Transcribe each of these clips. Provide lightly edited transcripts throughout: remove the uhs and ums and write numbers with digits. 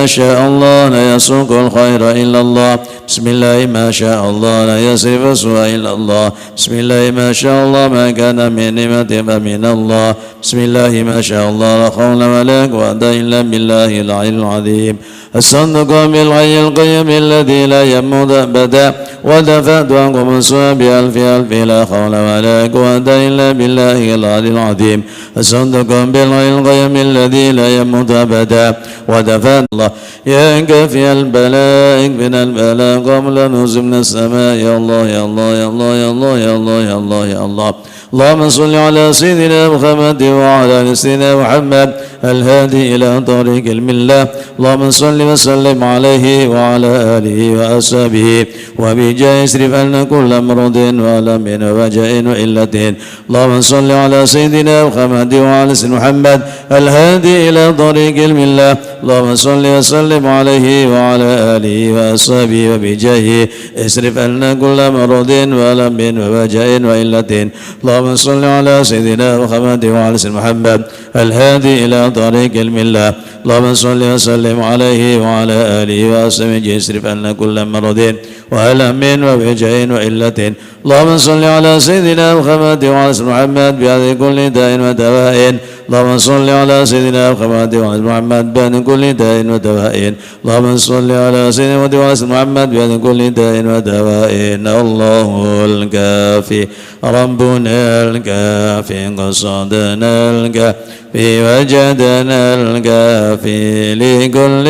ما شاء الله لا يسوق الخير إلا الله بسم الله ما شاء الله لا يصرف السوء إلا الله بسم الله ما شاء الله ما كان من نعمة فمن الله بسم الله ما شاء الله لا حول ولا قوة إلا بالله العلي العظيم الصدق بالحي القيوم الذي لا يموت أبدا ودفعت عنكم السوء بألف ألف لا حول ولا قوة إلا بالله العلي العظيم الصدق بالحي القيوم الذي لا يموت أبدا ودفعت الله يا كافي البلاء اكفنا البلاء قبل نزول من السماء يا الله يا الله يا الله يا الله يا الله يا الله يا الله اللهم صل على سيدنا محمد وعلى سيدنا محمد الهادي إلى طريق الملة اللهم صل وسلم عليه وعلى آله وأصحابه وبجاه اصرف عنا كل مرض وألم ووجع وإلة اللهم صل على سيدنا محمد وعلى سيدنا محمد الهادي إلى طريق الملة اللهم صل وسلم عليه وعلى آله وأصحابه وبجاه اصرف عنا كل مرض وألم ووجع وإلة اللهم صل على سيدنا محمد وعلى سيدنا محمد الهادي إلى طريق الملة اللهم صل وسلم عليه وعلى آله وأصحابه اصرف عنا كل مرض وألم ووجع وإلة اللهم صل على سيدنا محمد وعلى سيدنا محمد بهذه كل داء ودواء اللهم صل على سيدنا محمد وعلى محمد بهذه كل داء ودواء اللهم صل على سيدنا محمد وعلى محمد بهذه كل داء ودواء الله الكافي ربنا الكافي قصدنا الكافي وجدنا الكافي لكل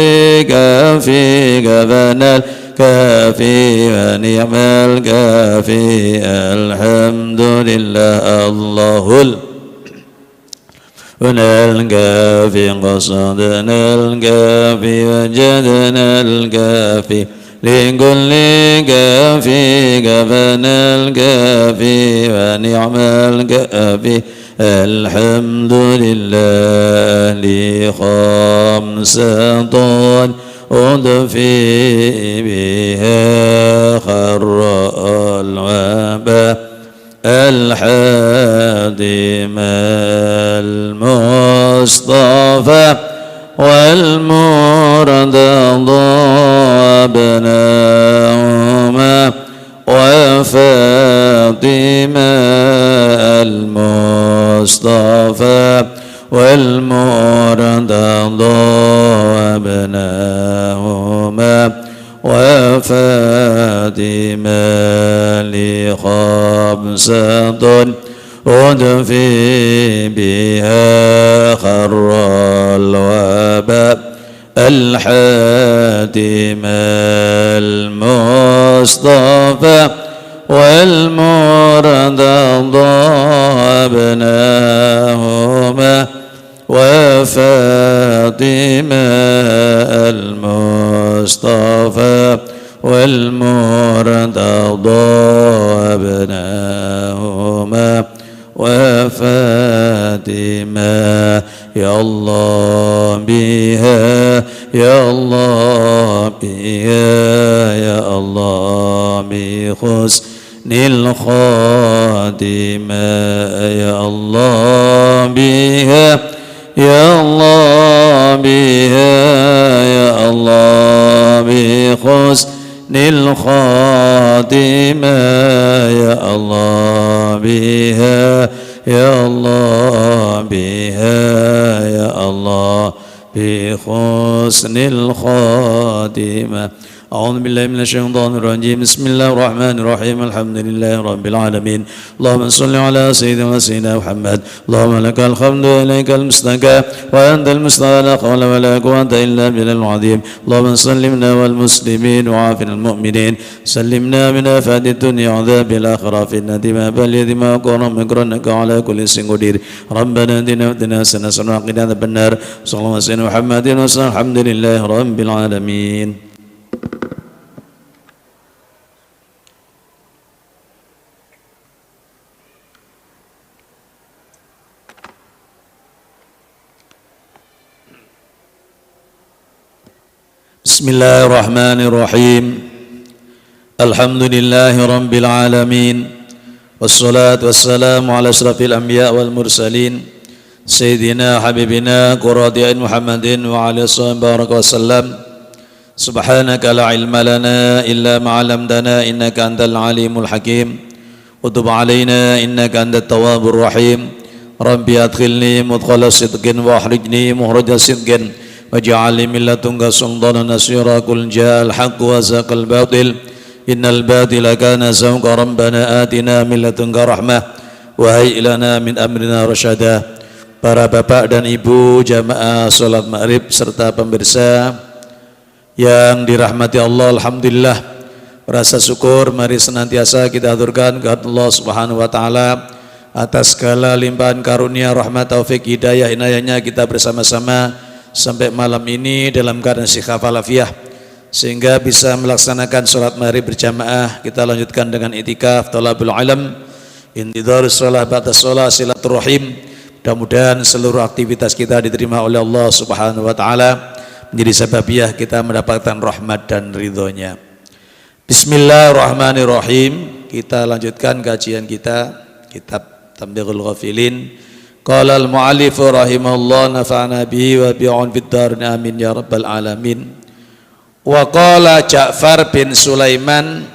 كافي كفانا الكافي ونعم الكافي الحمد لله الله الكافي قصدنا الكافي وجدنا الكافي لكل كافي كفانا الكافي ونعم الكافي الحمد لله لخمسة أضفي بها خر الوباء الحادم المصطفى والمرتضى أبناهما وفاطمة المصطفى والمرتضى أبناهما وفاطمة لخمسة أضفي بها خر الوباء الحاتم المصطفى والمرتضى أبناهما وفاطمة المصطفى والمرتضى أبناهما وفاطمة يا الله بها يا الله بها يا الله بحسن الخاتمة يا الله بها يا الله بها يا الله بحسن الخاتمة يا الله بها يا الله بها يا الله بحسن الخاتمة أعوذ بالله من الشيطان الرجيم بسم الله الرحمن الرحيم الحمد لله رب العالمين اللهم صل على سيدنا محمد اللهم لك الحمد وإليك المستكى وأنت المستعان لا حول ولا قوة إلا بالله العظيم اللهم سلمنا والمسلمين وعافنا المؤمنين سلمنا من آفات الدنيا وعذاب الآخرة فتنة ما بل ما قرن مكرنك على كل شيء قدير ربنا آتنا في الدنيا حسنة وقنا عذاب النار صلى الله عليه وسلم محمد وسلم الحمد لله رب العالمين. بسم الله الرحمن الرحيم الحمد لله رب العالمين والصلاة والسلام على أشرف الأنبياء والمرسلين سيدنا حبيبنا قرة عين محمد وعلى آله وصحبه وسلم سبحانك لا علم لنا إلا ما علمتنا إنك أنت العليم الحكيم وتب علينا إنك أنت التواب الرحيم ربي أدخلني مدخل صدق وأخرجني مخرج صدق واجعل لي من لدنك سلطانا نصيرا قل جاء الحق وزهق الباطل إن الباطل كان زهوقا ربنا آتنا من لدنك رحمة وهيئ لنا من أمرنا رشدا. Para bapak dan ibu jamaah salat maghrib serta pemirsa yang dirahmati Allah, alhamdulillah, rasa syukur mari senantiasa kita aturkan ke Allah Subhanahu wa taala atas segala limpahan karunia, rahmat, taufik, hidayah, inayahnya kita bersama-sama sampai malam ini dalam keadaan sehat walafiat sehingga bisa melaksanakan salat maghrib berjamaah. Kita lanjutkan dengan itikaf, thalabul ilm, intidharus shalah ba'da shalah, silaturahim. Mudah-mudahan seluruh aktivitas kita diterima oleh Allah Subhanahu wa taala, menjadi sababiah kita mendapatkan rahmat dan ridhonya. Bismillahirrahmanirrahim. Kita lanjutkan kajian kita kitab Tanbihul Ghafilin. Qala al-mu'allif rahimahullah nafa'ana bihi wa bi'un fid darin amin ya rabbal alamin. Wa qala Ja'far bin Sulaiman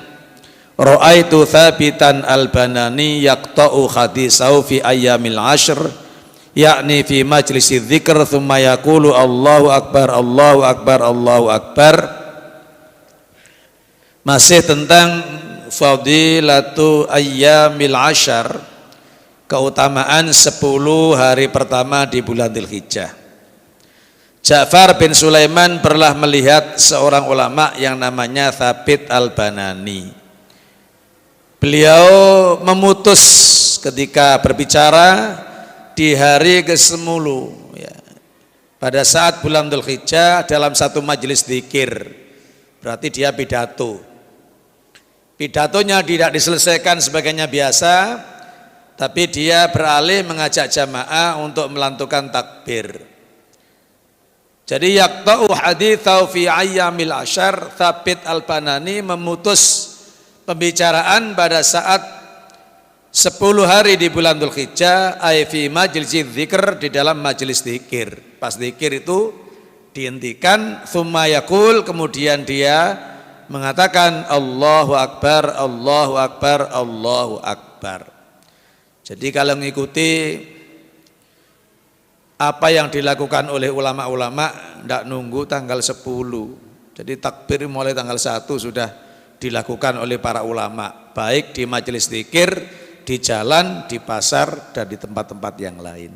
ra'aitu Thabitan al-Banani yaqta'u hadisahu fi ayyamil ashr, yakni fi majlisi dzikr thumma yaqulu Allahu akbar Allahu akbar Allahu akbar. Masih tentang fadilatu ayyamil ashar, keutamaan 10 hari pertama di bulan Dzulhijjah. Ja'far bin Sulaiman pernah melihat seorang ulama yang namanya Thabit al-Banani. Beliau memutus ketika berbicara di hari ke-10 ya, pada saat bulan Dzulhijjah dalam satu majelis zikir. Berarti dia pidato. Pidatonya tidak diselesaikan sebagainya biasa, tapi dia beralih mengajak jamaah untuk melantunkan takbir. Jadi yaqta'u haditsau fi ayyamil ashar, Thabit al-Banani memutus pembicaraan pada saat 10 hari di bulan Dzulhijjah, ay fi majlis dzikr, di dalam majelis dzikir. Pas dzikir itu dihentikan, tsumma yaqul, kemudian dia mengatakan Allahu akbar Allahu akbar Allahu akbar. Jadi kalau mengikuti apa yang dilakukan oleh ulama-ulama, tidak nunggu tanggal 10. Jadi takbir mulai tanggal 1 sudah dilakukan oleh para ulama, baik di majelis dzikir, di jalan, di pasar, dan di tempat-tempat yang lain.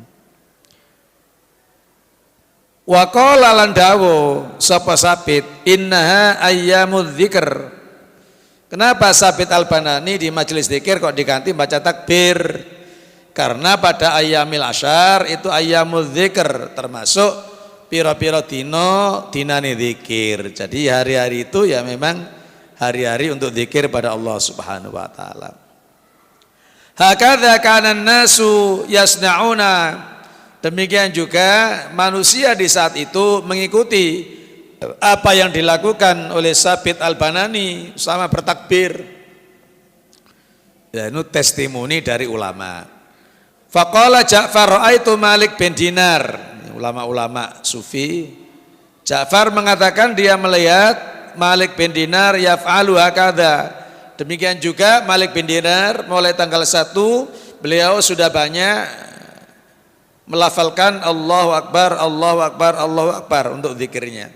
Wa qala lan dawu sapa Sabit, innaha ayyamudz dzikr. Kenapa Sabit al-Banani di majelis dzikir kok diganti baca takbir? Karena pada ayyamil asyar itu ayyamudz dzikr, termasuk pira-pira dina dinane dzikir. Jadi hari-hari itu ya memang hari-hari untuk dzikir pada Allah Subhanahu wa taala. Hakadza kana an-nasu yasna'una, demikian juga manusia di saat itu mengikuti apa yang dilakukan oleh Sabit al-Banani sama bertakbir. Ya, itu testimoni dari ulama. Faqala Ja'far ra'aitu Malik bin Dinar, ulama-ulama sufi. Ja'far mengatakan dia melihat Malik bin Dinar yaf'alu hakadza. Demikian juga Malik bin Dinar mulai tanggal 1 beliau sudah banyak melafalkan Allahu akbar Allahu akbar Allahu akbar untuk zikirnya.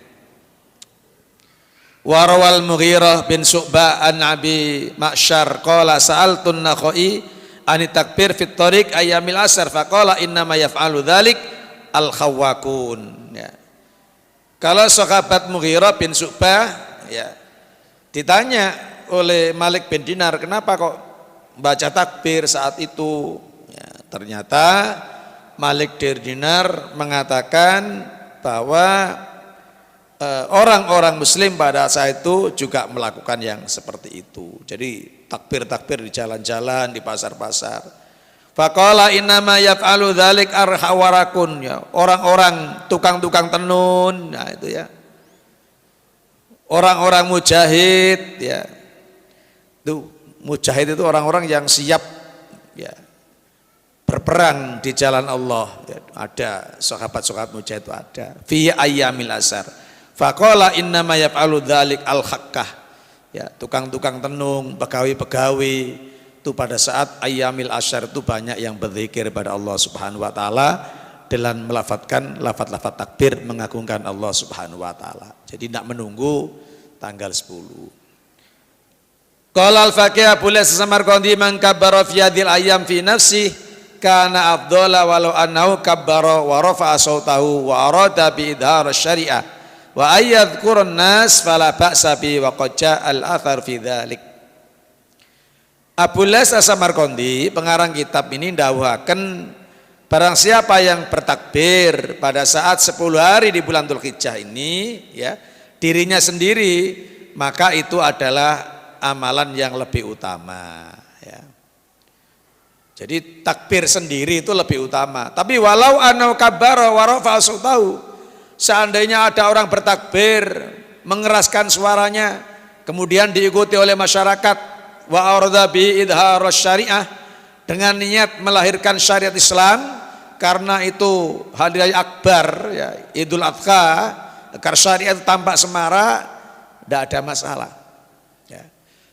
Wa rawal Mughirah bin Syu'bah an Abi Ma'syar qala sa'altun Nakhai an takbir fit thariq ayyamil asr faqala inna ma yaf'alu dzalik al-khawwakun ya. Kalau sahabat Mughirah bin Syu'bah ya ditanya oleh Malik bin Dinar, kenapa kok baca takbir saat itu ya, ternyata Malik bin Dinar mengatakan bahwa orang-orang muslim pada saat itu juga melakukan yang seperti itu. Jadi takbir-takbir di jalan-jalan, di pasar-pasar. Faqala innama yaf'alu dzalik arhawarakun ya, orang-orang tukang-tukang tenun, nah itu ya. Orang-orang mujahid ya. Itu mujahid itu orang-orang yang siap ya berperang di jalan Allah ya, ada sahabat-sahabat mujahid itu ada fi ayyamil asar Faqala innama yaf'alu dzalik al-haqqah. Ya, tukang-tukang tenung, pegawai-pegawai itu pada saat ayyamil asyar itu banyak yang berzikir pada Allah Subhanahu wa taala dengan melafatkan lafaz-lafaz takbir mengagungkan Allah Subhanahu wa taala. Jadi tidak menunggu tanggal 10. Qala al-Faqih Abu Las Samarqandi man kabbara fi hadhil ayyam fi nafsi kana afdhala walau annahu kabbara wa rafa'a sautahu wa arada bi idhar syariah wa ayyadhkurun nas fala ba'sa bi wa qad ja'al athar fi dzalik. Abu Las Samarqandi pengarang kitab ini ndawuhaken barang siapa yang bertakbir pada saat 10 hari di bulan Dzulhijjah ini ya dirinya sendiri maka itu adalah amalan yang lebih utama ya. Jadi takbir sendiri itu lebih utama. Tapi walau anau kabbara wa rafa'a sautahu, seandainya ada orang bertakbir mengeraskan suaranya kemudian diikuti oleh masyarakat wa arada bi idhar syariah dengan niat melahirkan syariat Islam karena itu hari raya akbar ya, Idul Adha agar syariat itu tampak semarak, tidak ada masalah.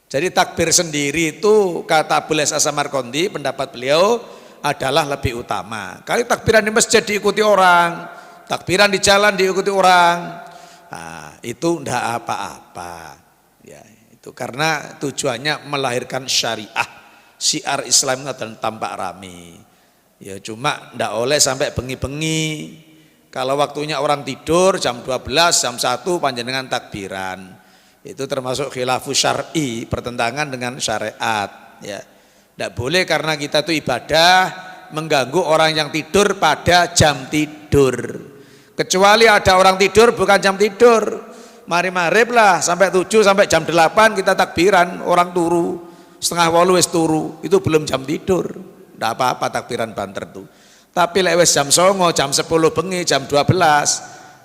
Jadi takbir sendiri itu kata Abu Las Samarqandi pendapat beliau adalah lebih utama. Kalau takbiran di masjid diikuti orang, takbiran di jalan diikuti orang, nah, itu tidak apa-apa. Ya, itu karena tujuannya melahirkan syariah, syiar Islam dan tampak rame. Ya cuma tidak oleh sampai bengi-bengi. Kalau waktunya orang tidur jam 12, jam 1 panjenengan takbiran. Itu termasuk khilafus syar'i, pertentangan dengan syariat ya. Tidak boleh karena kita itu ibadah mengganggu orang yang tidur pada jam tidur. Kecuali ada orang tidur bukan jam tidur. Mari-marib lah sampai 7 sampai jam 8 kita takbiran, orang turu. Setengah 8 wis turu, itu belum jam tidur. Tidak apa-apa takbiran banter tuh. Tapi lek wis jam 09, jam 10 bengi, jam 12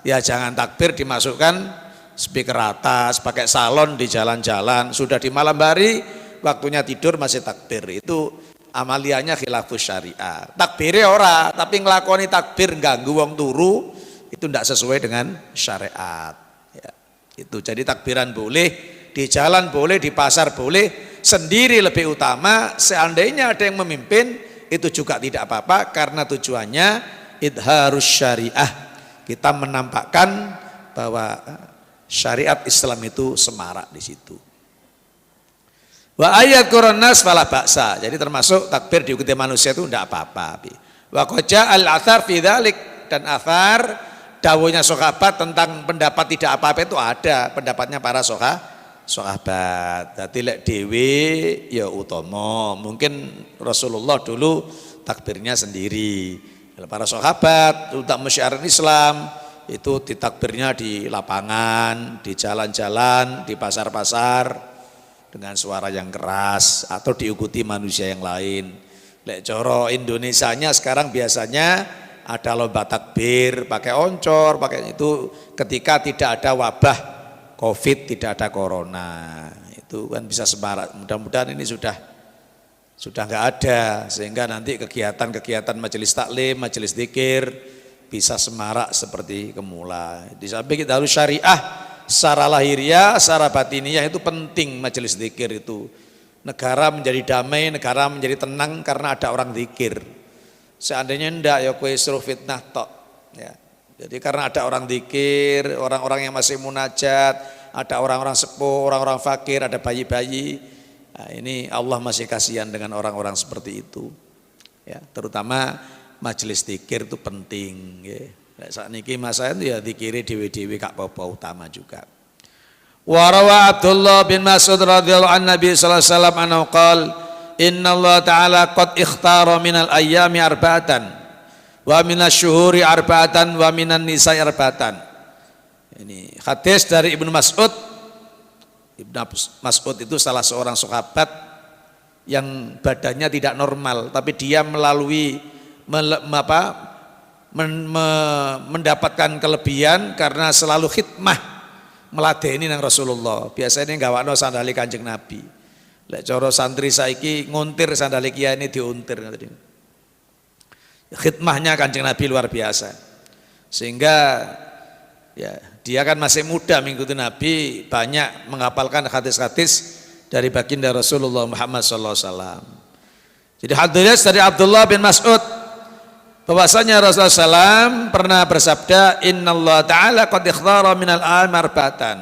ya jangan takbir dimasukkan speaker atas, pakai salon di jalan-jalan, sudah di malam hari waktunya tidur masih takbir. Itu amaliannya khilafus syariah. Takbirnya ora, tapi ngelakoni takbir ganggu wong turu itu tidak sesuai dengan syariat ya. Itu jadi takbiran boleh, di jalan boleh, di pasar boleh, sendiri lebih utama. Seandainya ada yang memimpin itu juga tidak apa-apa karena tujuannya idharus syariah, kita menampakkan bahwa syariat Islam itu semarak di situ. Wa ayat Qur'anas fala ba'sa. Jadi termasuk takbir diikuti manusia itu tidak apa-apa. Wa qad ja'al athar fi dzalik, dan athar dawuhnya sahabat tentang pendapat tidak apa-apa itu ada, pendapatnya para sahabat. Dadi lek dhewe ya utama. Mungkin Rasulullah dulu takbirnya sendiri. Para sahabat untuk mensyiarkan Islam itu ditakbirnya di lapangan, di jalan-jalan, di pasar-pasar dengan suara yang keras atau diikuti manusia yang lain. Lek coro Indonesianya sekarang biasanya ada lomba takbir, pakai oncor, pakai itu ketika tidak ada wabah Covid, tidak ada corona. Itu kan bisa semarak. Mudah-mudahan ini sudah nggak ada sehingga nanti kegiatan-kegiatan majelis taklim, majelis zikir bisa semarak seperti kemula. Di samping kita harus syariah secara lahiriah, secara batiniah itu penting majelis zikir itu. Negara menjadi damai, negara menjadi tenang karena ada orang zikir. Seandainya enggak ya kowe suruh fitnah tok ya. Jadi karena ada orang zikir, orang-orang yang masih munajat, ada orang-orang sepuh, orang-orang fakir, ada bayi-bayi. Nah, ini Allah masih kasihan dengan orang-orang seperti itu. Ya, terutama majelis zikir itu penting nggih. Nek sakniki masalah itu ya zikire dhewe-dhewe gak apa-apa, utama juga. Wa rawa Abdullah bin Mas'ud radhiyallahu an Nabi sallallahu alaihi wasallam anhu qala innallaha ta'ala qad ikhtara minal ayyami arba'atan wa minasy-syuhuri arba'atan wa minan nisa'i arba'atan. Ini hadis dari Ibnu Mas'ud. Ibnu Mas'ud itu salah seorang sahabat yang badannya tidak normal tapi dia melalui mendapatkan kelebihan karena selalu khidmah meladeni nang Rasulullah. Biasanya gawakno sandali Kanjeng Nabi. Lek cara santri saiki nguntir sandali kiai ini diuntir. Khidmahnya Kanjeng Nabi luar biasa. Sehingga ya dia kan masih muda mengikuti Nabi, banyak menghafalkan hadis-hadis dari baginda Rasulullah Muhammad SAW. Jadi hadis dari Abdullah bin Mas'ud bahwasanya Rasulullah SAW pernah bersabda, Innallaha ta'ala qad ikhtara minal a'mari arba'atan.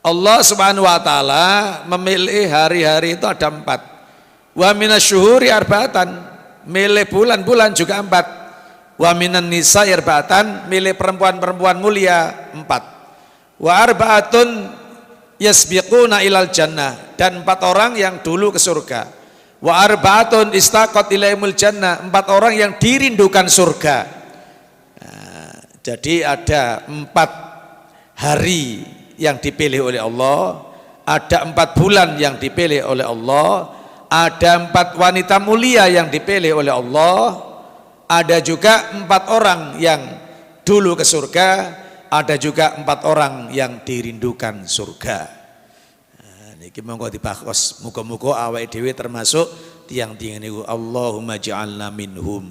Allah Subhanahu wa taala memilih hari-hari itu ada 4. Wa minasyuhuri arba'atan, milih bulan-bulan juga 4. Wa minan nisa arba'atan, milih perempuan-perempuan mulia 4. Wa arba'atun yasbiquna ilal jannah, dan 4 orang yang dulu ke surga. Wa arba'atun istaqat ilaimul jannah, 4 orang yang dirindukan surga. Nah, jadi ada 4 hari yang dipilih oleh Allah, ada 4 bulan yang dipilih oleh Allah, ada 4 wanita mulia yang dipilih oleh Allah, ada juga 4 orang yang dulu ke surga, ada juga 4 orang yang dirindukan surga. Iki monggo dibahas, muga-muga awake dhewe termasuk tiang-tiang niku. Allahumma ja'alna minhum.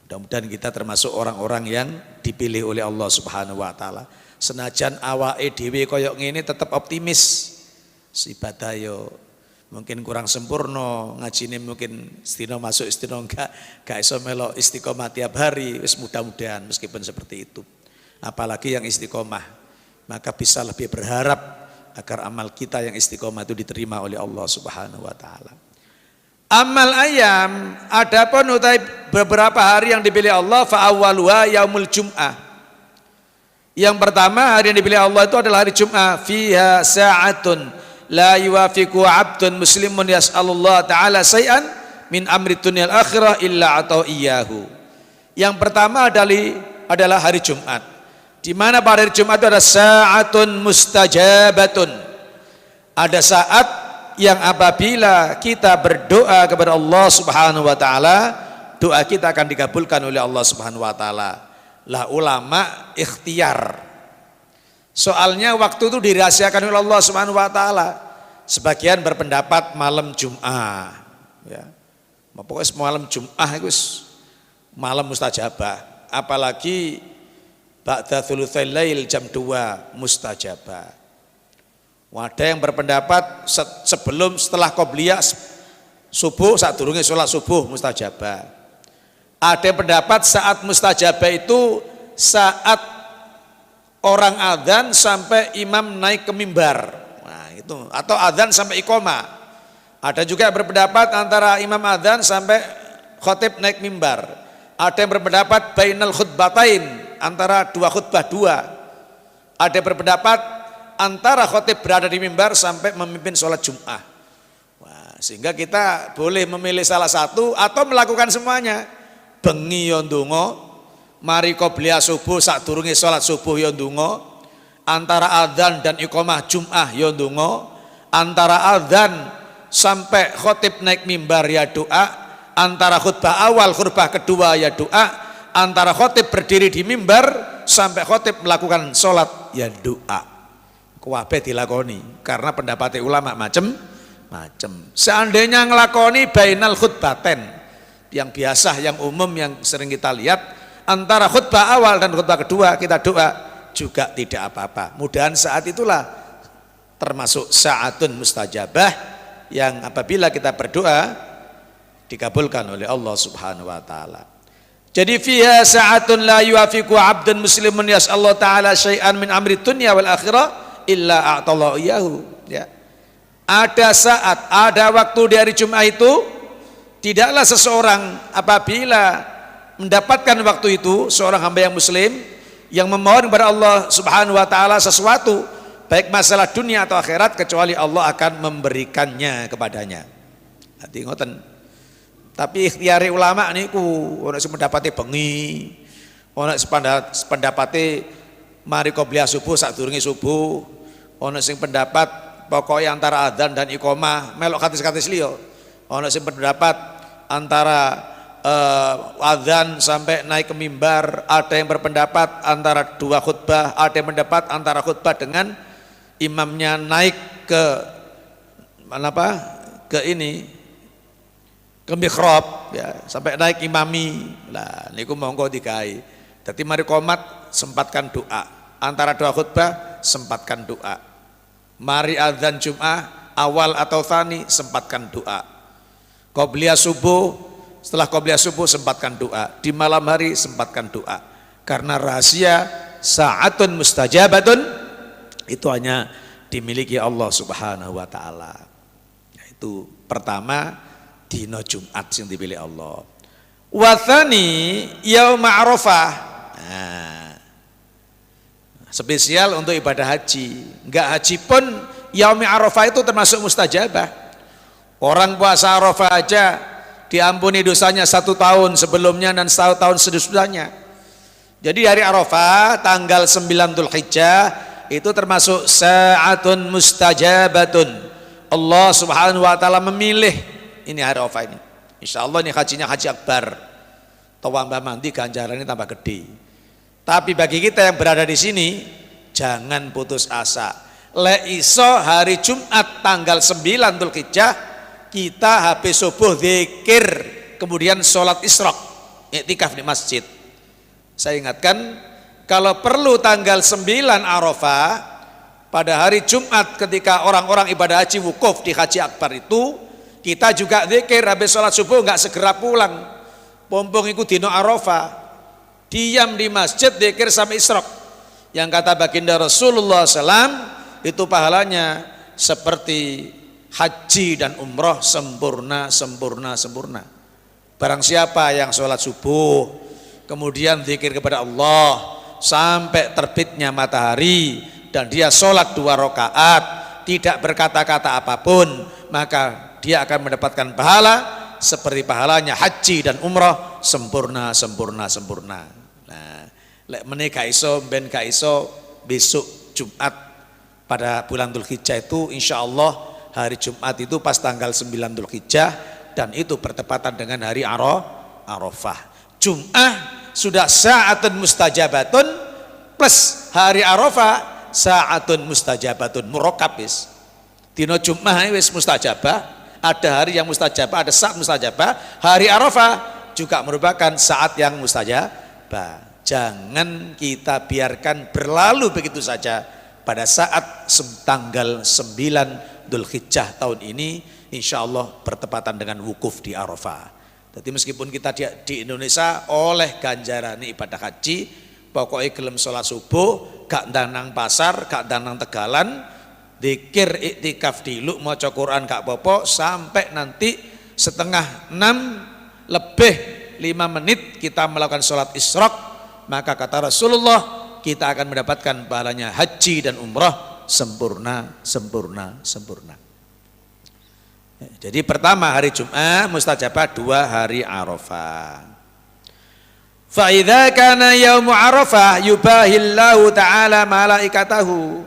Mudah-mudahan kita termasuk orang-orang yang dipilih oleh Allah Subhanahu wa taala. Senajan awake dhewe kaya ngene tetap optimis. Ibadah yo mungkin kurang sempurna, ngajine mungkin istino masuk istino enggak iso melok istiqomah tiap hari, wis mudah-mudahan meskipun seperti itu. Apalagi yang istiqomah, maka bisa lebih berharap agar amal kita yang istiqomah itu diterima oleh Allah Subhanahu wa taala. Amal ayam, adapun utai beberapa hari yang dipilih Allah, fa awwaluha yaumul jum'ah. Yang pertama hari yang dipilih Allah itu adalah hari Jumat. Fiha sa'atun la yuwafiqu 'abdun muslimun yas'alullah ta'ala syai'an min amri dunyal akhirah illa atau iyyahu. Yang pertama adalah hari Jumat. Di mana pada hari Jumat itu ada sa'atun mustajabatun. Ada saat yang apabila kita berdoa kepada Allah Subhanahu wa taala, doa kita akan dikabulkan oleh Allah Subhanahu wa taala. Lah ulama ikhtiar. Soalnya waktu itu dirahasiakan oleh Allah Subhanahu wa taala. Sebagian berpendapat malam Jumat, ya. Pokoknya malam Jumat itu malam mustajabah, apalagi ba'da thulutsail lail jam 2 mustajabah. Ada yang berpendapat setelah qobliyah subuh, saat durunge sholat subuh mustajabah. Ada yang pendapat saat mustajabah itu saat orang adzan sampai imam naik ke mimbar. Nah, itu atau adzan sampai iqamah. Ada juga yang berpendapat antara imam adzan sampai khotib naik mimbar. Ada yang berpendapat bainal khutbatain, antara 2 khutbah 2. Ada yang berpendapat antara khotib berada di mimbar sampai memimpin sholat Jum'ah. Wah, sehingga kita boleh memilih salah satu atau melakukan semuanya. Bengi yo ndonga, mari qobliyah subuh sadurunge sholat subuh yo ndonga, antara adzan dan iqamah Jum'ah yo ndonga, antara adzan sampai khotib naik mimbar ya doa, antara khutbah awal khutbah kedua ya doa, antara khotib berdiri di mimbar sampai khotib melakukan sholat ya doa. Kabeh dilakoni karena pendapat ulama macem-macem. Seandainya ngelakoni bainal khutbaten, yang biasa, yang umum, yang sering kita lihat, antara khutbah awal dan khutbah kedua kita doa juga tidak apa-apa. Mudahan saat itulah termasuk sa'atun mustajabah yang apabila kita berdoa dikabulkan oleh Allah Subhanahu wa taala. Jadi fiha sa'atun la yuwafiqu 'abdun muslimun yas'allahu ta'ala syai'an min amri dunya wal akhirah illa a'tallahu iyahu, ya. Ada saat, ada waktu di hari Jumat itu tidaklah seseorang apabila mendapatkan waktu itu, seorang hamba yang muslim yang memohon kepada Allah Subhanahu wa taala sesuatu baik masalah dunia atau akhirat, kecuali Allah akan memberikannya kepadanya. Hati ngoten. Tapi ikhtiari ulama niku ono sing pendapate bengi, ono sing pendapate mari qobliyah subuh sadurunge subuh, ono sing pendapat pokoknya antara adzan dan iqamah melok hadis-hadis liya, ono sing pendapat antara adzan sampai naik ke mimbar, ada yang berpendapat antara 2 khutbah, ada yang pendapat antara khutbah dengan imamnya naik ke ke mihrab, ya, sampai naik imami. Lah niku monggo dikai. Dadi mari qomat sempatkan doa. antara dua khutbah sempatkan doa. Mari adzan Jum'ah awal atau tsani sempatkan doa. Qobliyah subuh, setelah qobliyah subuh sempatkan doa. Di malam hari sempatkan doa. Karena rahasia sa'atun mustajabatun itu hanya dimiliki Allah Subhanahu wa taala. Itu pertama dina Jumat yang dipilih Allah. Wa tsani yaum Arafah. Nah, spesial untuk ibadah haji. Enggak haji pun yaum Arafah itu termasuk mustajabah. Orang puasa Arafah aja diampuni dosanya 1 tahun sebelumnya dan 1 tahun sesudahnya. Jadi hari Arafah tanggal 9 Dzulhijjah itu termasuk sa'atun mustajabatun. Allah Subhanahu wa taala memilih ini hari Arafah ini. Insyaallah ini hajinya haji akbar. Tambah mandi ganjarannya tambah gede. Tapi bagi kita yang berada di sini jangan putus asa. Le iso hari Jumat tanggal 9 Dzulhijjah kita habis subuh zikir, kemudian sholat isyraq, iktikaf di masjid. Saya ingatkan, kalau perlu tanggal 9 Arafah pada hari Jumat ketika orang-orang ibadah haji wukuf di Haji Akbar itu, kita juga zikir habis sholat subuh nggak segera pulang. Pompong ikut dino Arafah, diam di masjid zikir sampai isyraq. Yang kata baginda Rasulullah SAW itu pahalanya seperti haji dan umroh sempurna. Barang siapa yang sholat subuh kemudian zikir kepada Allah sampai terbitnya matahari dan dia sholat 2 rakaat tidak berkata-kata apapun, maka dia akan mendapatkan pahala seperti pahalanya haji dan umroh sempurna. Nah, lek menika iso ben ka iso besok Jumat pada bulan Dzulhijjah itu insyaallah hari Jumat itu pas tanggal 9 Dzulhijjah dan itu bertepatan dengan hari Arafah. Jum'ah sudah sa'atun mustajabatun plus hari Arafah sa'atun mustajabatun murakabis. Dino Jum'ah wis mustajabah, ada hari yang mustajabah, ada saat mustajabah. Hari Arafah juga merupakan saat yang mustajabah. Jangan kita biarkan berlalu begitu saja. Pada saat tanggal 9 Dzulhijjah tahun ini insyaallah bertepatan dengan wukuf di Arafah. Jadi meskipun kita di Indonesia oleh ganjaran ibadah haji, pokoknya gelem sholat subuh, gak danang pasar, gak danang tegalan, zikir iktikaf diluk, maca Quran gak apa-apa, sampai nanti 5:30 lebih 5 menit kita melakukan sholat isyraq, maka kata Rasulullah kita akan mendapatkan pahalanya haji dan umrah sempurna. Jadi pertama hari Jumat mustajabah, 2 hari Arafah. Fa idza kana yaum Arafah yubahillahu ta'ala malaikatahu.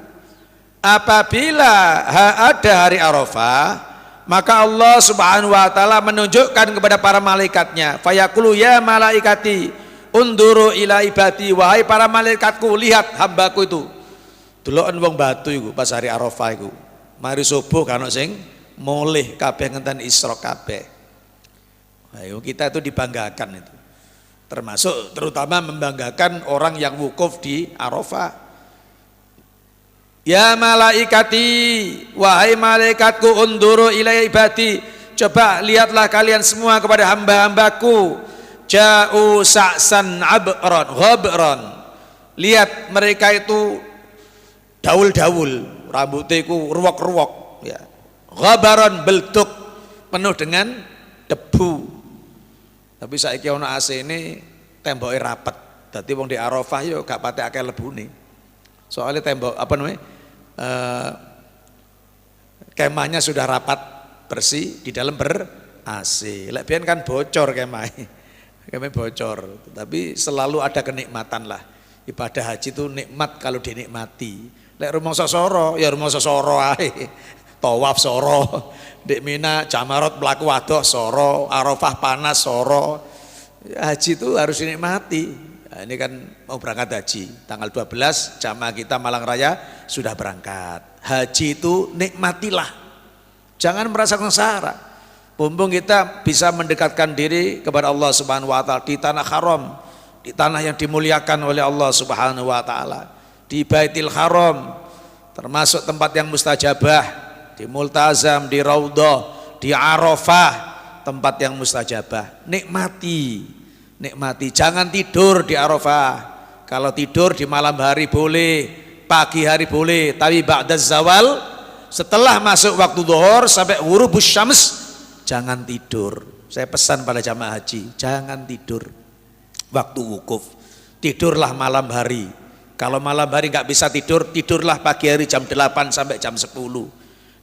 Apabila ada hari Arafah, maka Allah Subhanahu wa taala menunjukkan kepada para malaikatnya, fayaqulu ya malaikati unduru ila ibadi, wahai para malaikatku lihat hambaku itu. Deloken wong batu iku pas hari Arafah iku. Mari subuh kan sing mulih kabeh ngenten isyraq kabeh. Ayo kita itu dibanggakan itu. Termasuk terutama membanggakan orang yang wukuf di Arafah. Ya malaikati, wahai malaikatku unduru ila ibadi, coba lihatlah kalian semua kepada hamba-hambaku. Ja'u sa'san abran ghabran. Lihat mereka itu daul-daul, rambutnya itu ruwak-ruwak ya. Ghabaron belduk, penuh dengan debu. Tapi saiki ana AC ini temboke rapet. Dadi wong di Arafah yo gak patek akeh lebune. Soalnya tembok apa namanya? Kemahnya sudah rapat bersih, di dalam ber-AC. Lek biyen kan bocor kemahnya bocor. Tapi selalu ada kenikmatan lah. Ibadah haji itu nikmat kalau dinikmati. Lek rumangsa soro, ya rumangsa soro ae. Tawaf soro, di Mina Jamarat mlaku wadoh soro, Arafah panas soro. Haji itu harus dinikmati. Nah, ini kan mau berangkat haji tanggal 12 jamaah kita Malang Raya sudah berangkat. Haji itu nikmatilah, jangan merasa sengsara. Mumpung kita bisa mendekatkan diri kepada Allah Subhanahu wa taala di tanah haram, di tanah yang dimuliakan oleh Allah Subhanahu wa taala. di Baitul Haram, termasuk tempat yang mustajabah, di Multazam, di Raudhah, di Arafah, tempat yang mustajabah. Nikmati, jangan tidur di Arafah. Kalau tidur di malam hari boleh, pagi hari boleh, tapi ba'da zawal, setelah masuk waktu zuhur sampai ghurubus syams, jangan tidur. Saya pesan pada jamaah haji, jangan tidur waktu wukuf, tidurlah malam hari. Kalau malam hari nggak bisa tidur, tidurlah pagi hari jam 8 sampai jam 10.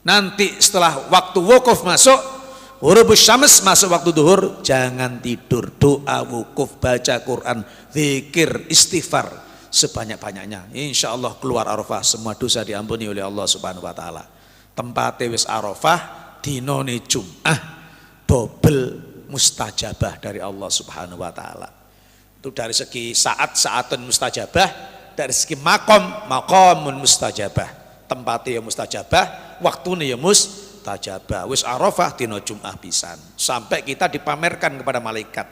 Nanti setelah waktu wukuf masuk, ghurubus syams masuk waktu zuhur, jangan tidur, doa wukuf, baca Quran, zikir, istighfar sebanyak-banyaknya. Insya Allah keluar Arafah semua dosa diampuni oleh Allah Subhanahu Wa Taala. Tempat wis Arafah, dinone Jum'ah, double mustajabah dari Allah Subhanahu Wa Taala. Itu dari segi saatun mustajabah, dari segi maqamun mustajabah. Tempatnya yang mustajabah, waktunya yang mustajabah. Wis Arafah dino Jum'ah pisan. Sampai kita dipamerkan kepada malaikat.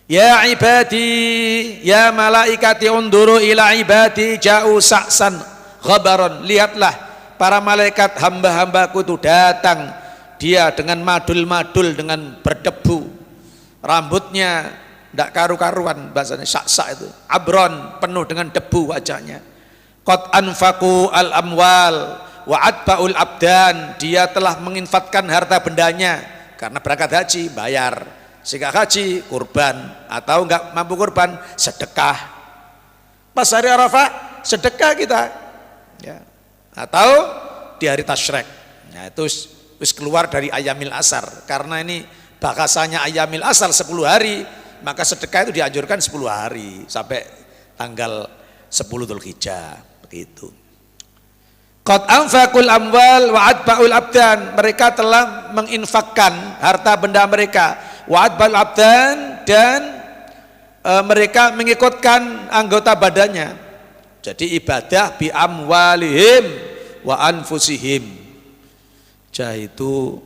Ya ibadi, ya malaikati unduru ila ibadi ja'u sa'san ghabaron. Lihatlah para malaikat hamba-hambaku itu datang, dia dengan madul-madul, dengan berdebu, rambutnya tidak karu-karuan, bahasanya sak-sak itu, abron, penuh dengan debu wajahnya. Qad anfaku al-amwal wa atba'ul abdan, dia telah menginfatkan harta bendanya karena berangkat haji, bayar. Sehingga haji, kurban, atau enggak mampu kurban, sedekah. Pas hari Arafah, sedekah kita, ya. Atau di hari Tasyrik, nah itu wis keluar dari Ayyamil Asar, karena ini bahasanya Ayyamil Asar 10 hari, maka sedekah itu dianjurkan 10 hari sampai tanggal 10 Dzulhijjah, begitu. Qad anfaqul amwal wa atba'ul abdan, mereka telah menginfakkan harta benda mereka, wa atba'ul abdan, dan mereka mengikutkan anggota badannya. Jadi ibadah bi amwalihim wa anfusihim. Jahidu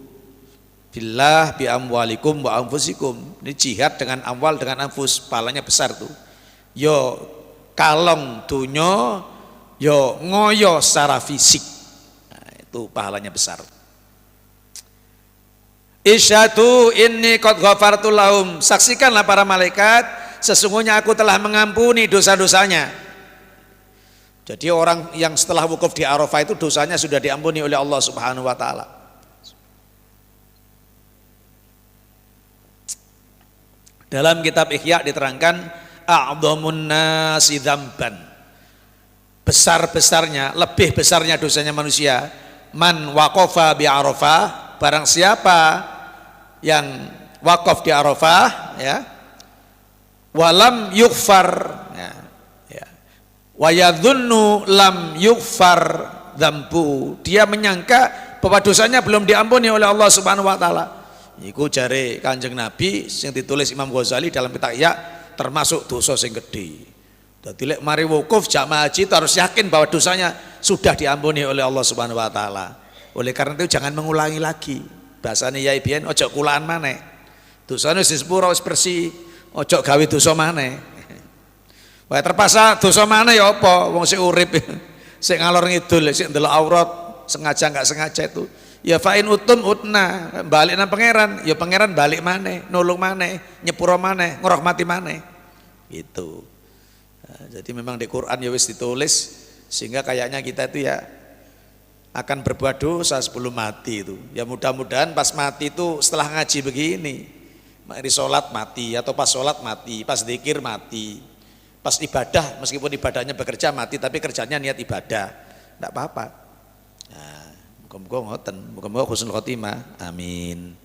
billah bi amwalikum wa anfusikum. Ini jihad dengan amwal, dengan anfus, pahalanya besar tuh. Yo kalong dunyo, yo ngoyo secara fisik. Nah, itu pahalanya besar. Isyhadu inni qad ghafartu lahum. Saksikanlah para malaikat, sesungguhnya aku telah mengampuni dosa-dosanya. Jadi orang yang setelah wukuf di Arafah itu dosanya sudah diampuni oleh Allah Subhanahu Wa Taala. Dalam kitab Ihya diterangkan a'dhamun nasi dzamban, besar-besarnya, lebih besarnya dosanya manusia, man waqafa bi Arafah, barang siapa yang wakaf di Arafah, ya, walam yughfar, ya, wa yadhunnu lam yughfar dzambu, dia menyangka bahwa dosanya belum diampuni oleh Allah Subhanahu Wa Taala. Iku jare Kanjeng Nabi yang ditulis Imam Ghazali dalam kitab Ihya, termasuk dosa sing gedhe. Dadi lek mari wukuf jamaah haji itu harus yakin bahwa dosanya sudah diampuni oleh Allah Subhanahu Wa Taala. Oleh karena itu jangan mengulangi lagi. Bahasane Yai Biyen ojo kulaan maneh. Dosane wis sepuro wis bersih, ojo gawe dosa maneh. Wae terpaksa dosa maneh ya apa? Wong sik urip, sik ngalor ngidul, sik ndelok aurat, sengaja enggak sengaja itu. Ya fa'in utum utna, balik nang pangeran, ya pangeran balik maneh, nulung maneh, nyepuro maneh, ngrahmati maneh. Gitu. Nah, jadi memang di Quran ya wis ditulis, sehingga kayaknya kita itu ya akan berbuat dosa sebelum mati itu. Ya mudah-mudahan pas mati itu setelah ngaji begini, mari sholat mati, atau pas sholat mati, pas zikir mati, pas ibadah meskipun ibadahnya bekerja mati, tapi kerjanya niat ibadah, tidak apa-apa. Nah, muga-muga ngoten, muga-muga husnul khotimah, amin.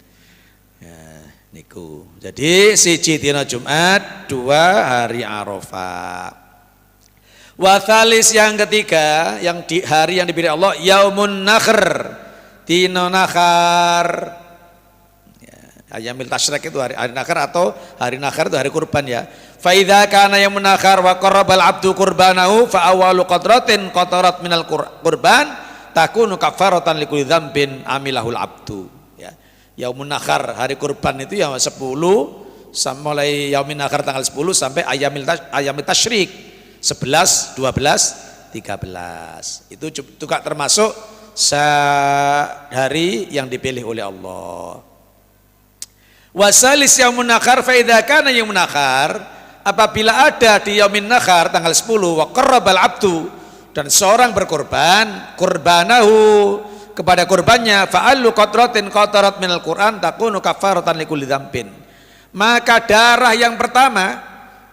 Ya, niku. Jadi siji dina Jumat, 2 hari Arafah. Wa tsalis yang ketiga, yang di hari yang diberi Allah, yaumun nakhr, dina nakhar. Ya, Ayyamil Tasyrik itu hari nakhar, atau hari nakhar itu hari kurban ya. Fa idza kana yaumun nakhar wa qarrabal abdu qurbanahu fa awwalu qatratin qatarat minal qurban takunu kafaratan likulli dzambin amilahul abdu. Ya. Yaumun nakhar, hari kurban itu yang 10, mulai yaumin nakhar tanggal 10 sampai ayyamil tasyrik 11, 12, 13. Itu juga termasuk hari yang dipilih oleh Allah. Wasalis yaumun nakhar fa idza kana yaumun nakhar, apabila ada di yaumin nakhar tanggal 10 wa qarrabal abdu, dan seorang berkorban kurbanahu kepada kurbannya, fa'allu qatratin qatarat minal Qur'an takunu kafaratan likulli dzambin, maka darah yang pertama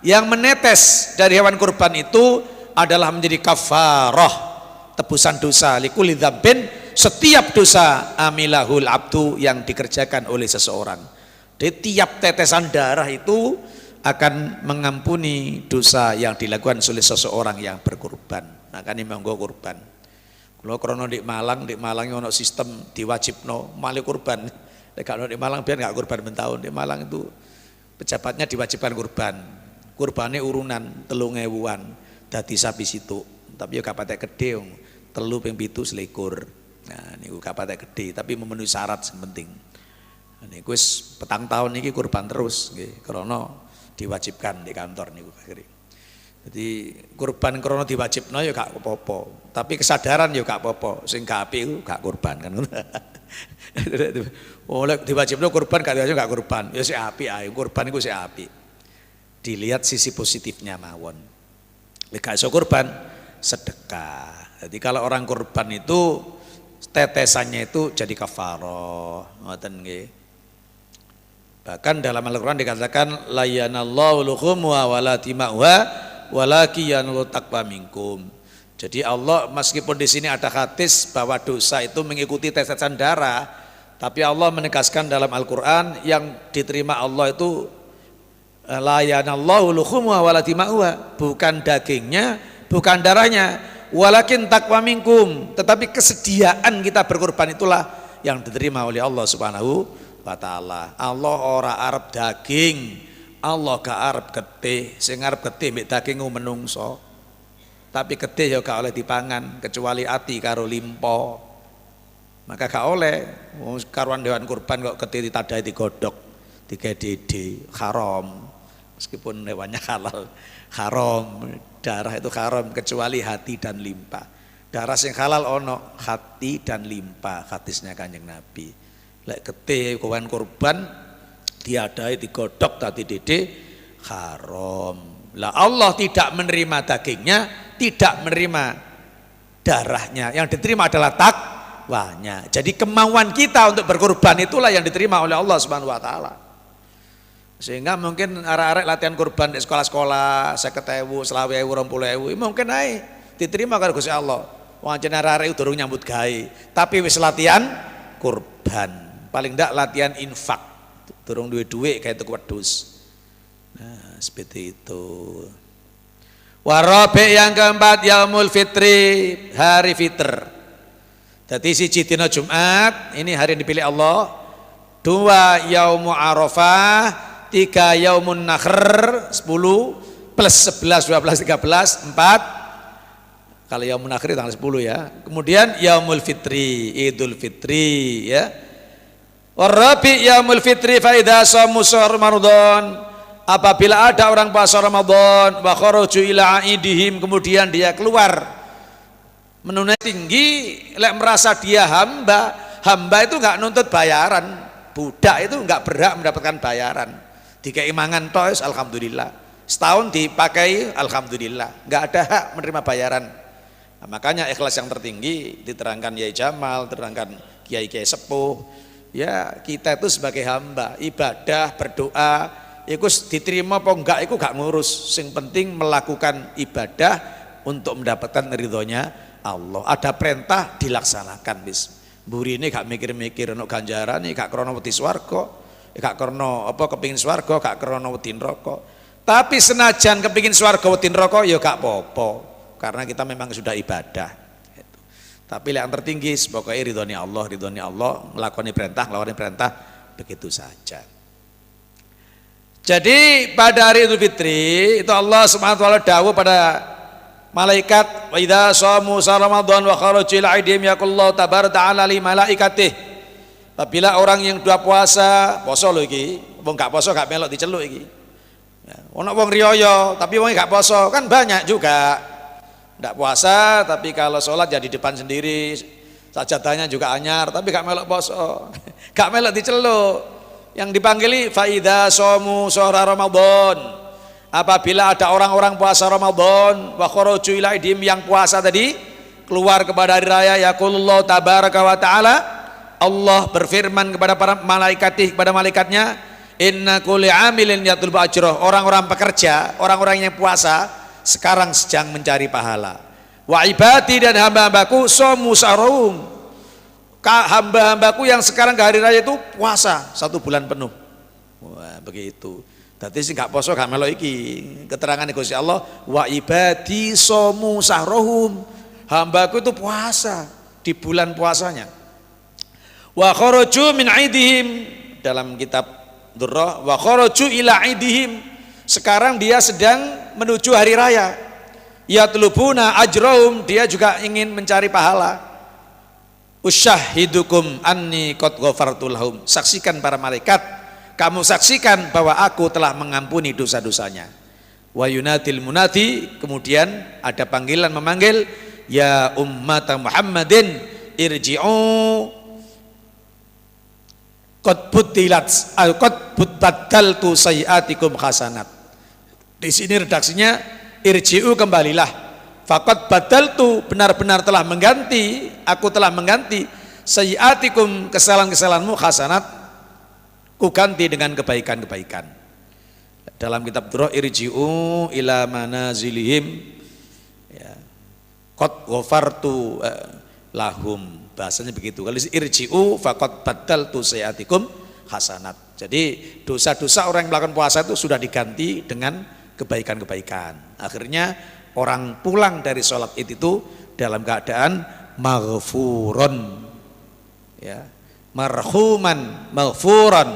yang menetes dari hewan kurban itu adalah menjadi kafarah, tebusan dosa, likulli dzambin, setiap dosa amilahul abdu yang dikerjakan oleh seseorang. Jadi tiap tetesan darah itu akan mengampuni dosa yang dilakukan oleh seseorang yang berkurban. Makanya monggo kurban. Kalau krono di Malang ono sistem diwajibno mali kurban. Nek ono di Malang biar enggak kurban ben tahun. Di Malang itu pejabatnya diwajibkan kurban. Kurbane urunan 3.000-an dadi sapi situ. Tapi yo gak patek gedhe wong 3 ping 7 selikur. Nah niku gak patek gedhe tapi memenuhi syarat sing penting. Niku wis petang tahun niki kurban terus nggih krana diwajibkan di kantor niku akhirnya. Jadi kurban krono diwajibno ya gak apa-apa, tapi kesadaran ya gak apa-apa. Sing gak apik iku gak kurban kan. Oleh diwajibno kurban gak diwajib gak kurban. Ya sik apik ae, kurban iku sik apik. Dilihat sisi positifnya mawon. Lek gak iso kurban sedekah. Jadi kalau orang kurban itu tetesannya itu jadi kafarah. Ngoten nggih. Bahkan dalam Al-Qur'an dikatakan la yanallahu luhumha wala dima'uha walaki yanul taqwa minkum. Jadi Allah meskipun di sini ada hadis bahwa dosa itu mengikuti tetesan darah, tapi Allah menegaskan dalam Al-Qur'an yang diterima Allah itu la yanallahu luhumha wala dima'uha, bukan dagingnya, bukan darahnya, walakin taqwa minkum, tetapi kesediaan kita berkorban itulah yang diterima oleh Allah Subhanahu wa taala. Allah ora arep daging, Allah gak arep getih, sing arep getih mbek daging menungso. Tapi getih ya gak oleh dipangan kecuali ati karo limpo. Maka gak oleh karuan hewan kurban kok getih ditadai digodhog, digedede, haram. Meskipun hewannya halal, haram. Darah itu haram kecuali hati dan limpa. Darah sing halal ono hati dan limpa, hadisnya Kanjeng Nabi. Lek getih hewan kurban diadai digodhog tadi dede haram. Lah Allah tidak menerima dagingnya, tidak menerima darahnya. Yang diterima adalah takwanya. Jadi kemauan kita untuk berkorban itulah yang diterima oleh Allah Subhanahu wa taala. Sehingga mungkin arek-arek latihan kurban di sekolah-sekolah 50.000, 20.000, 20.000 mungkin ae diterima karo Gusti Allah. Wong jeneng arek durung nyambut gawe, tapi wis latihan kurban. Paling ndak latihan infak. Durung duwe-duwe kayak tuku wedhus. Nah, seperti itu. Warabi yang keempat yaumul fitri, hari fitr. Jadi siji dina Jumat, ini hari yang dipilih Allah. 2 yaumu Arafah, 3 yaumun nakhr, 10 plus 11, 12, 13, 4. Kalau yaumun nakhr tanggal 10 ya. Kemudian yaumul fitri, Idul Fitri ya. Warabi yaumul fitri fa idza shamu shahr Ramadan, apabila ada orang puasa Ramadan wa kharaju ila aidihim, kemudian dia keluar menunaikan tinggi, lek merasa dia hamba itu enggak nuntut bayaran, budak itu enggak berhak mendapatkan bayaran, dikei mangan tos alhamdulillah, setahun dipakai alhamdulillah, enggak ada hak menerima bayaran. Nah, makanya ikhlas yang tertinggi diterangkan Yai Jamal, diterangkan kiai-kiai sepuh. Ya kita itu sebagai hamba ibadah berdoa itu diterima apa enggak itu gak ngurus, sing penting melakukan ibadah untuk mendapatkan ridhonya Allah. Ada perintah dilaksanakan bis. Mburi ini gak mikir-mikir ono ganjaran ini, gak krono wedi swarga, gak krono apa kepingin swarga, gak krono wedi neraka. Tapi senajan kepingin swarga wedi neraka ya gak apa-apa karena kita memang sudah ibadah. Tapi yang tertinggi pokoknya ridhonya Allah, melakoni perintah, begitu saja. Jadi pada hari Idul Fitri itu Allah Subhanahu wa taala dawuh pada malaikat, wa idza shamu Ramadan wa kharaju ila aidihim yaqullahu tabaraka ta'ala li malaikatih. Apabila orang yang sudah poso lho iki, wong gak poso gak melok diceluk iki. Ya, ono wong riyo tapi wong gak poso kan banyak juga. Tidak puasa tapi kalau sholat ya di depan sendiri, sajadahnya juga anyar tapi gak melok poso. Gak melok diceluk. Yang dipanggili faida somu syahra Ramadan. Apabila ada orang-orang puasa Ramadan wa kharaju ila idim, yang puasa tadi keluar kepada hari raya, yaqulullah tabaraka wa taala, Allah berfirman kepada para malaikatih, kepada malaikatnya, inna kulli amilin yatlubu ajrah. Orang-orang pekerja, orang-orang yang puasa sekarang sedang mencari pahala. Wa ibadi, dan hamba-hambaku somu sarum. Hamba-hambaku yang sekarang ke hari raya itu puasa 1 bulan penuh. Wah, begitu. Dadi sing gak poso gak melok iki. Keterangan Gusti Allah, wa ibadi somu sahrohum. Hambaku itu puasa di bulan puasanya. Wa kharaju min aidihim, dalam kitab Durrah, wa kharaju ila aidihim. Sekarang dia sedang menuju hari raya. Yatlubuna ajrahum, dia juga ingin mencari pahala. Usyahidukum anni qad ghafartu lahum. Saksikan para malaikat, kamu saksikan bahwa aku telah mengampuni dosa-dosanya. Wa yunadil munadi, kemudian ada panggilan memanggil, ya ummat Muhammadin irji'u qad butilat qad badaltu sayiatikum hasanat. Di sini redaksinya irji'u, kembalilah. Faqad badaltu, benar-benar telah mengganti, aku telah mengganti sayiatikum, kesalahan-kesalahanmu, hasanat, ku ganti dengan kebaikan-kebaikan. Dalam kitab Durrah, irji'u ila manazilihim, ya, qad ghafartu lahum, bahasanya begitu. Kalau irji'u faqad badaltu sayiatikum hasanat. Jadi dosa-dosa orang yang melakukan puasa itu sudah diganti dengan kebaikan-kebaikan. Akhirnya orang pulang dari sholat id itu dalam keadaan maghfuron, ya, marhuman, maghfuran,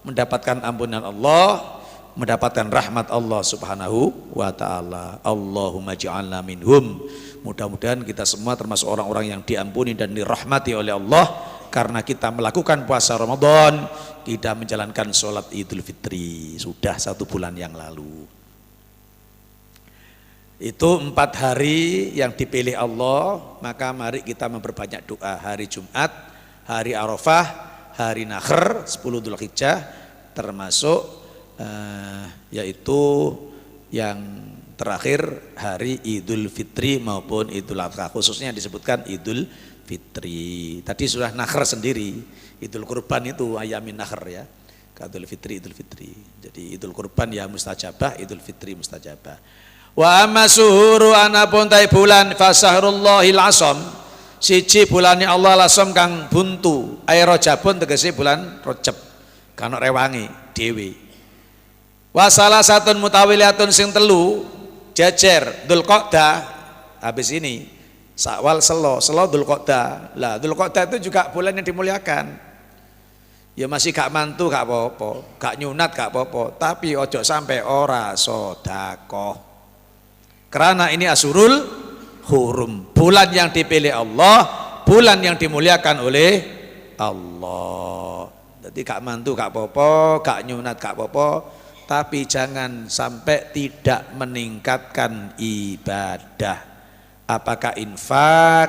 mendapatkan ampunan Allah, mendapatkan rahmat Allah subhanahu wa ta'ala. Allahumma ja'alna minhum. Mudah-mudahan kita semua termasuk orang-orang yang diampuni dan dirahmati oleh Allah karena kita melakukan puasa Ramadan, kita menjalankan sholat Idul Fitri sudah 1 bulan yang lalu. Itu 4 hari yang dipilih Allah, maka mari kita memperbanyak doa. Hari Jumat, hari Arafah, hari Nakhr, 10 Dzulhijjah, termasuk yaitu yang terakhir hari Idul Fitri maupun Idul Adha, khususnya disebutkan Idul Fitri. Tadi sudah Nakhr sendiri, Idul Kurban itu ayamin Nakhr ya. Idul Fitri, Idul Fitri. Jadi Idul Kurban ya mustajabah, Idul Fitri mustajabah. Wa amma suhuru anapun tai bulan fasahrullahil asam, siji bulane Allah lasam kang buntu, ai Rajabun tegese bulan Rajab kana rewangi dhewe. Wa salah satun mutawiliyatun sing telu jejer Dzulqa'dah, habis ini Syawal, Selo Dzulqa'dah. Lah Dzulqa'dah itu juga bulan yang dimuliakan. Ya masih gak mantu gak apa-apa, gak nyunat gak apa-apa, tapi ojo sampai ora sedekah. Karena ini Asyurul Hurum, bulan yang dipilih Allah, bulan yang dimuliakan oleh Allah. Jadi gak mantu gak apa-apa, gak nyunat gak apa-apa, tapi jangan sampai tidak meningkatkan ibadah. Apakah infak,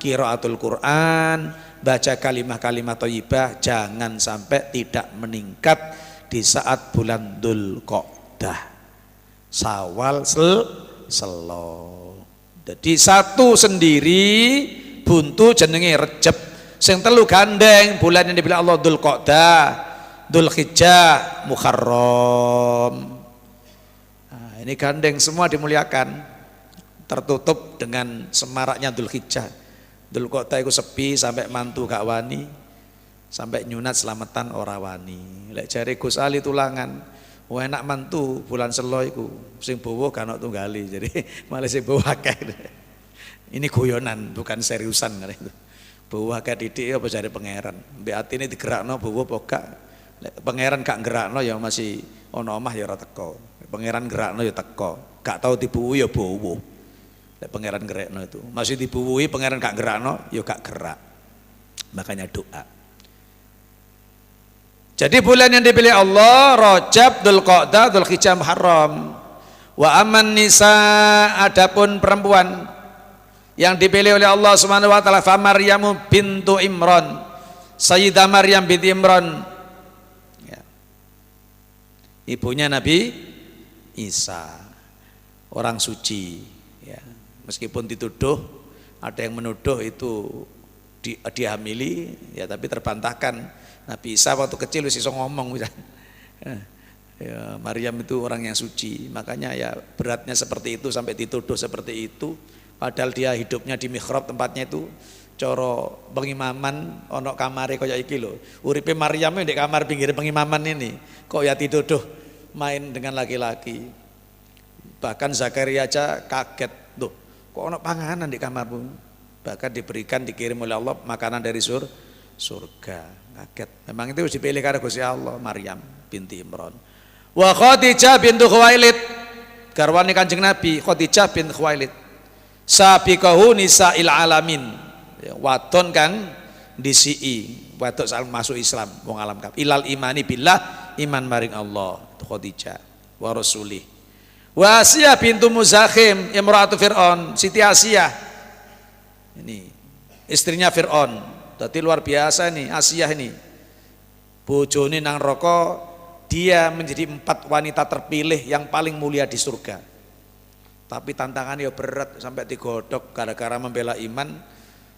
qiraatul Quran, baca kalimat-kalimat thayyibah, jangan sampai tidak meningkat di saat bulan Dzulqa'dah. Syawal, Selo. Jadi satu sendiri buntu jenenge Rejab, sing telu gandeng bulan yang dipilih Allah Dzulqa'dah, Dzulhijjah, Muharram. Nah, ini gandeng semua dimuliakan, tertutup dengan semaraknya Dzulhijjah. Dzulqa'dah itu sepi sampai mantu gak wani, sampai nyunat selamatan ora wani. Lek jare Gus Ali Tulangan, wah enak mantu bulan Selo iku sing bowo kan tunggali, jadi malah sing bowo akeh. Ini guyonan bukan seriusan ngene itu. Bowo akeh titik apa jare pangeran. Mbek atine digerakno bowo apa gak. Lek pangeran gak gerakno ya masih ana omah ya ora teko. Pangeran gerakno ya teko. Gak tau dibuwuhi ya bowo. Lek pangeran gerakno itu masih dibuwuhi, pangeran gak gerakno ya gak gerak. Makanya doa. Jadi bulan yang dipilih Allah Rajab, Dzulqa'dah, Dzulhijjah, Muharram. Wa amman nisa, adapun perempuan yang dipilih oleh Allah Subhanahu wa taala, fa Maryamu bintu Imran, Sayyidah Maryam binti Imran, ya, ibunya Nabi Isa, orang suci, ya. Meskipun dituduh, ada yang menuduh itu dihamili, ya, tapi terbantahkan. Nabi Isa waktu kecil wis iso ngomong, ya, Maryam itu orang yang suci, makanya ya beratnya seperti itu sampai dituduh seperti itu. Padahal dia hidupnya di mihrab, tempatnya itu coro pengimaman, ono kamare kaya iki lho. Uripe Maryam di kamar pinggir pengimaman ini, kok ya dituduh main dengan laki-laki. Bahkan Zakaria aja kaget, tuh kok ono panganan di kamarmu. Bahkan diberikan, dikirim oleh Allah makanan dari surga. Kaget. Memang itu dipilih karena Gusti Allah, Maryam binti Imran. Wa Khadijah bintu Khuwailid, garwane Kanjeng Nabi, Khadijah bin Khuwailid. Sabiqahu nisa'il alamin, wadon kang disi'i, wadon saling masuk Islam wong alam kabeh. Ilal imani billah, iman maring Allah, Khadijah wa rasulih. Wa Asiyah bintu Muzakhim, imra'atu Fir'aun, Siti Asiyah. Ini istrinya Fir'aun. Jadi luar biasa nih Asiyah ini. Bojone nang neraka, dia menjadi 4 wanita terpilih yang paling mulia di surga. Tapi tantangannya berat, sampai digodok gara-gara membela iman,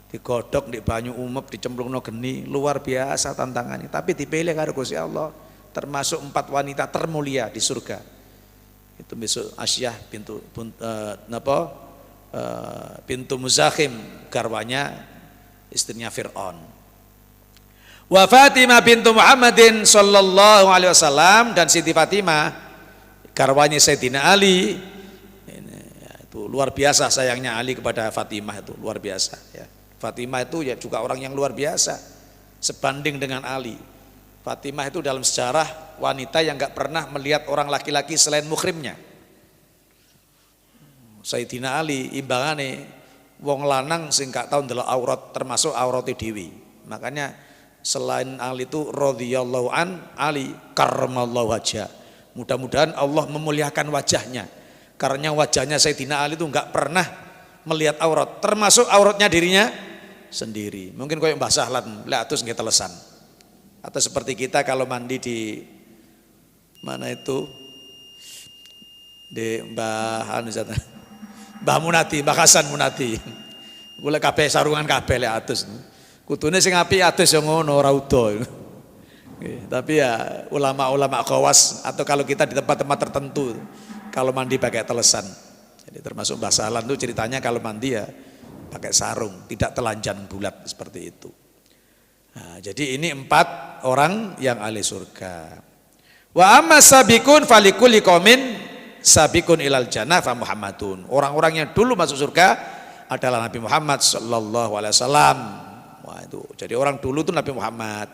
digodok di banyu umep, dicemplungno geni, luar biasa tantangannya. Tapi dipilih karo Gusti Allah, termasuk 4 wanita termulia di surga. Itu besok Asiyah pintu Muzakhim, garwanya istrinya Fir'aun. Wa Fatimah bintu Muhammadin sallallahu alaihi wasallam, dan Siti Fatimah garwanya Sayyidina Ali. Itu luar biasa sayangnya Ali kepada Fatimah, itu luar biasa, ya. Fatimah itu ya juga orang yang luar biasa sebanding dengan Ali. Fatimah itu dalam sejarah wanita yang enggak pernah melihat orang laki-laki selain muhrimnya. Sayyidina Ali imbangane wong lanang sing gak tau ndelok aurat, termasuk aurate dhewe. Makanya selain Ali itu radhiyallahu an Ali karramallahu wajah. Mudah-mudahan Allah memuliakan wajahnya. Karena wajahnya Sayyidina Ali itu enggak pernah melihat aurat, termasuk auratnya dirinya sendiri. Mungkin kayak Mbah Sahlan, lek atus nggih telesan. Atau seperti kita kalau mandi di mana itu, di Mbah Munati, Mbah Hasan Munati. Boleh kabeh sarungan kabeh lek atus. Kudune sing apik atus yo ngono ora udo. Tapi ya ulama-ulama khawas, atau kalau kita di tempat-tempat tertentu kalau mandi pakai telesan. Jadi termasuk Mbah Sahlan itu ceritanya kalau mandi ya pakai sarung, tidak telanjang bulat seperti itu. Nah, jadi ini 4 orang yang ahli surga. Wa amma sabiqun falikuli qaumin sabiqun ilal jannah fa Muhammadun. Orang-orang yang dulu masuk surga adalah Nabi Muhammad sallallahu alaihi wasallam. Wah, itu. Jadi orang dulu itu Nabi Muhammad,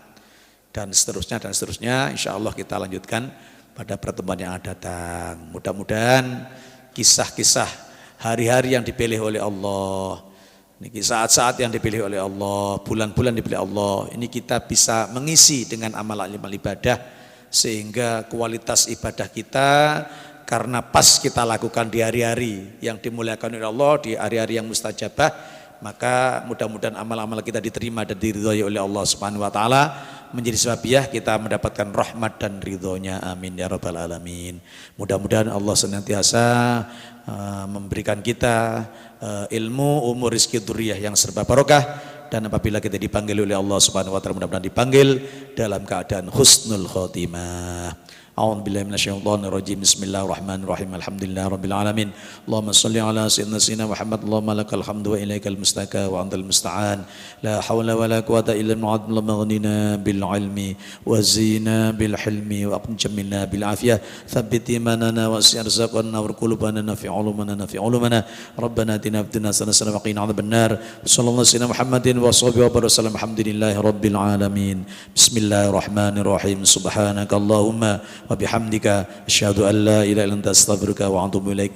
dan seterusnya dan seterusnya. Insyaallah kita lanjutkan pada pertemuan yang akan datang. Mudah-mudahan kisah-kisah hari-hari yang dipilih oleh Allah, ini saat-saat yang dipilih oleh Allah, bulan-bulan dipilih Allah, ini kita bisa mengisi dengan amal-amal ibadah, sehingga kualitas ibadah kita, karena pas kita lakukan di hari-hari yang dimuliakan oleh Allah, di hari-hari yang mustajabah, maka mudah-mudahan amal-amal kita diterima dan diridhoi oleh Allah Subhanahu wa taala, menjadi sababiah kita mendapatkan rahmat dan ridhonya, amin ya rabbal alamin. Mudah-mudahan Allah senantiasa memberikan kita ilmu, umur, rizki, dzurriyyah yang serba barokah, dan apabila kita dipanggil oleh Allah Subhanahu wa taala, mudah-mudahan dipanggil dalam keadaan husnul khotimah. A'udzu billahi minasyaitonir rajim. Bismillahirrahmanirrahim. Alhamdulillahirabbil alamin. Allahumma shalli ala sayyidina Muhammad. Allahumma lakal hamdu wa ilaikal mustaka wa antal musta'an. La haula wala quwata illa billah. Allahumma ghnina bil ilmi wa zina bil hilmi wa aqjamna bil afiyah. Thabbit imanana wa arzaqna wa qulubana fi ulumana. Rabbana atina fid dunya hasanatan wa qina adzabannar. Sallallahu alaihi Muhammadin wa sahbihi wa barik. Alhamdulillahirabbil alamin. Bismillahirrahmanirrahim. Subhanakallahumma wa bihamdika asyhadu an la ilaha illa anta astaghfiruka wa atubu ilaik.